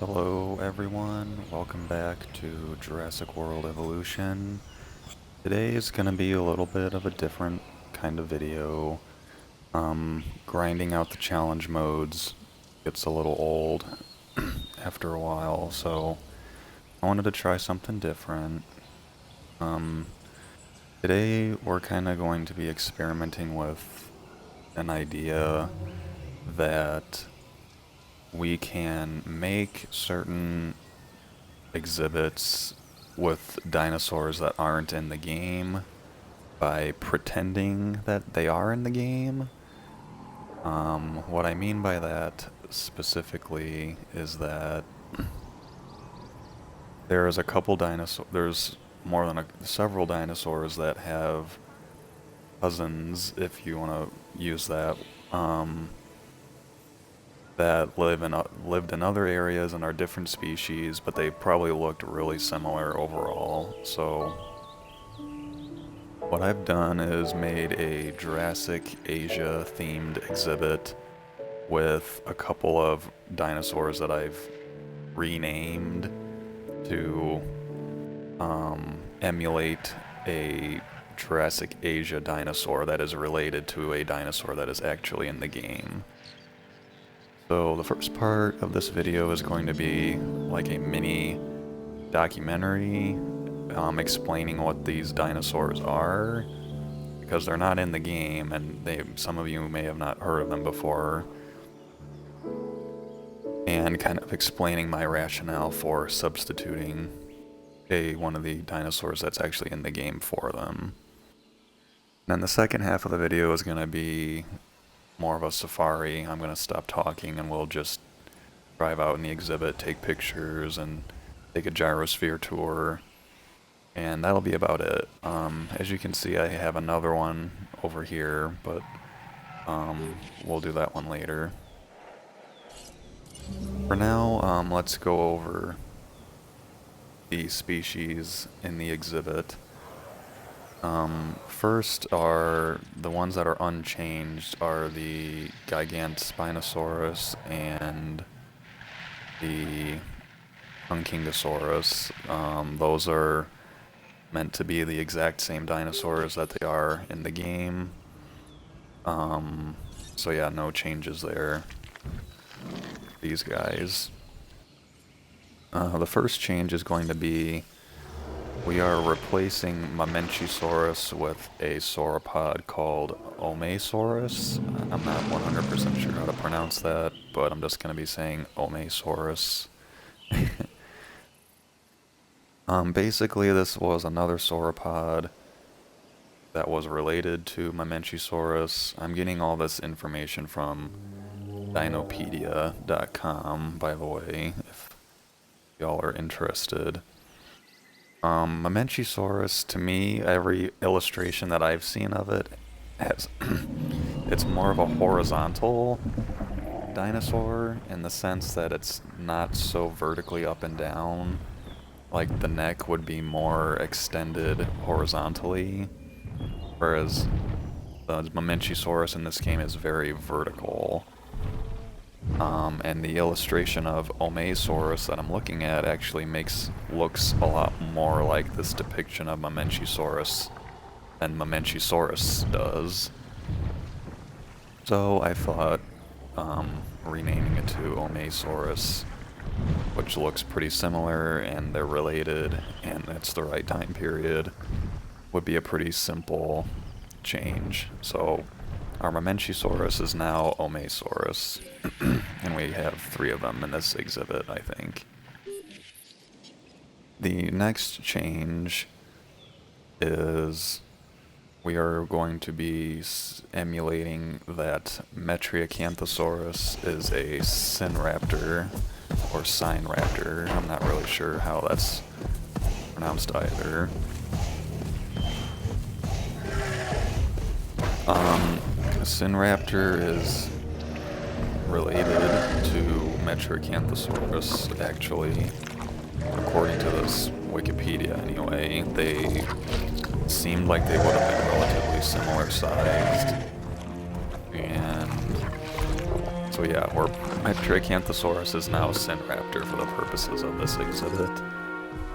Hello everyone, welcome back to Jurassic World Evolution. Today is going to be a little bit of a different kind of video. Grinding out the challenge modes gets a little old after a while, so I wanted to try something different. Today we're kind of going to be experimenting with an idea that we can make certain exhibits with dinosaurs that aren't in the game by pretending that they are in the game. What I mean by that specifically is that there's a couple there's more than several dinosaurs that have cousins, if you want to use that, that lived in other areas and are different species, but they probably looked really similar overall. So what I've done is made a Jurassic Asia themed exhibit with a couple of dinosaurs that I've renamed to emulate a Jurassic Asia dinosaur that is related to a dinosaur that is actually in the game. So the first part of this video is going to be like a mini documentary explaining what these dinosaurs are, because they're not in the game and some of you may have not heard of them before, and kind of explaining my rationale for substituting one of the dinosaurs that's actually in the game for them. And then the second half of the video is going to be more of a safari. I'm going to stop talking and we'll just drive out in the exhibit, take pictures, and take a gyrosphere tour, and that'll be about it. As you can see, I have another one over here, but we'll do that one later. For now, let's go over the species in the exhibit. First are the ones that are unchanged are the Gigantospinosaurus and the Unkingosaurus. Those are meant to be the exact same dinosaurs that they are in the game. So yeah, no changes there. These guys. The first change is going to be we are replacing Mamenchisaurus with a sauropod called Omesaurus. I'm not 100% sure how to pronounce that, but I'm just going to be saying Omesaurus. Basically, this was another sauropod that was related to Mamenchisaurus. I'm getting all this information from Dinopedia.com, by the way, if y'all are interested. Mamenchisaurus, to me, every illustration that I've seen of it has it's more of a horizontal dinosaur in the sense that it's not so vertically up and down. Like the neck would be more extended horizontally, whereas the Mamenchisaurus in this game is very vertical. And the illustration of Omesaurus that I'm looking at actually looks a lot more like this depiction of Mamenchisaurus than Mamenchisaurus does. So I thought renaming it to Omesaurus, which looks pretty similar and they're related and it's the right time period, would be a pretty simple change. So our Mamenchisaurus is now Omesaurus, and we have 3 of them in this exhibit, I think. The next change is we are going to be emulating that Metriacanthosaurus is a Synraptor, or Synraptor. I'm not really sure how that's pronounced either. Synraptor is related to Metriacanthosaurus, actually, according to this Wikipedia anyway. They seemed like they would have been relatively similar sized, and so yeah, we're My Tracanthosaurus is now Synraptor for the purposes of this exhibit.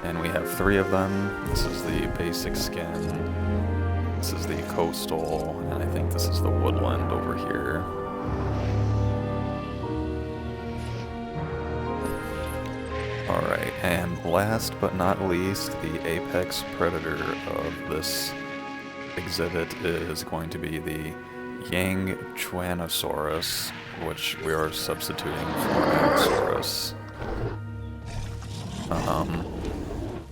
And we have 3 of them. This is the basic skin, this is the coastal, and I think this is the woodland over here. Alright, and last but not least, the apex predator of this exhibit is going to be the Yangchuanosaurus, which we are substituting for Allosaurus.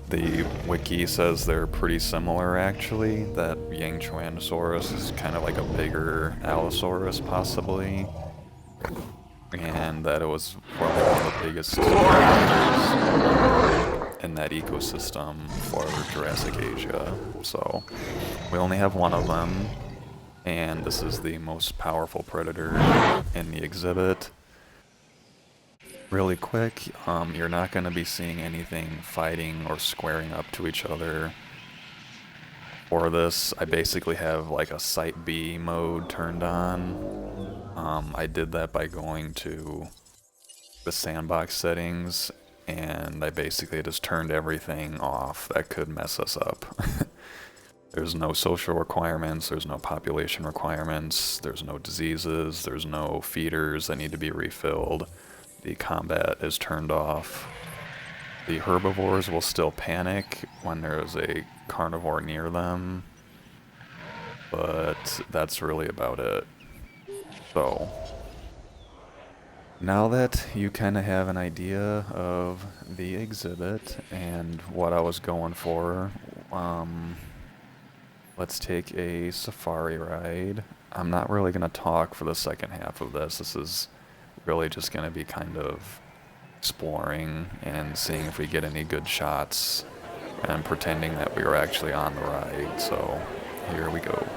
The wiki says they're pretty similar actually, that Yangchuanosaurus is kind of like a bigger Allosaurus possibly, and that it was probably one of the biggest predators in that ecosystem for Jurassic Asia. So we only have 1 of them, and this is the most powerful predator in the exhibit. Really quick, you're not going to be seeing anything fighting or squaring up to each other. For this, I basically have like a Site B mode turned on. I did that by going to the sandbox settings, and I basically just turned everything off that could mess us up. There's no social requirements, there's no population requirements, there's no diseases, there's no feeders that need to be refilled. The combat is turned off. The herbivores will still panic when there's a carnivore near them, but that's really about it. So, now that you kind of have an idea of the exhibit and what I was going for, let's take a safari ride. I'm not really going to talk for the second half of this. This is really just going to be kind of exploring and seeing if we get any good shots and pretending that we were actually on the ride. So here we go.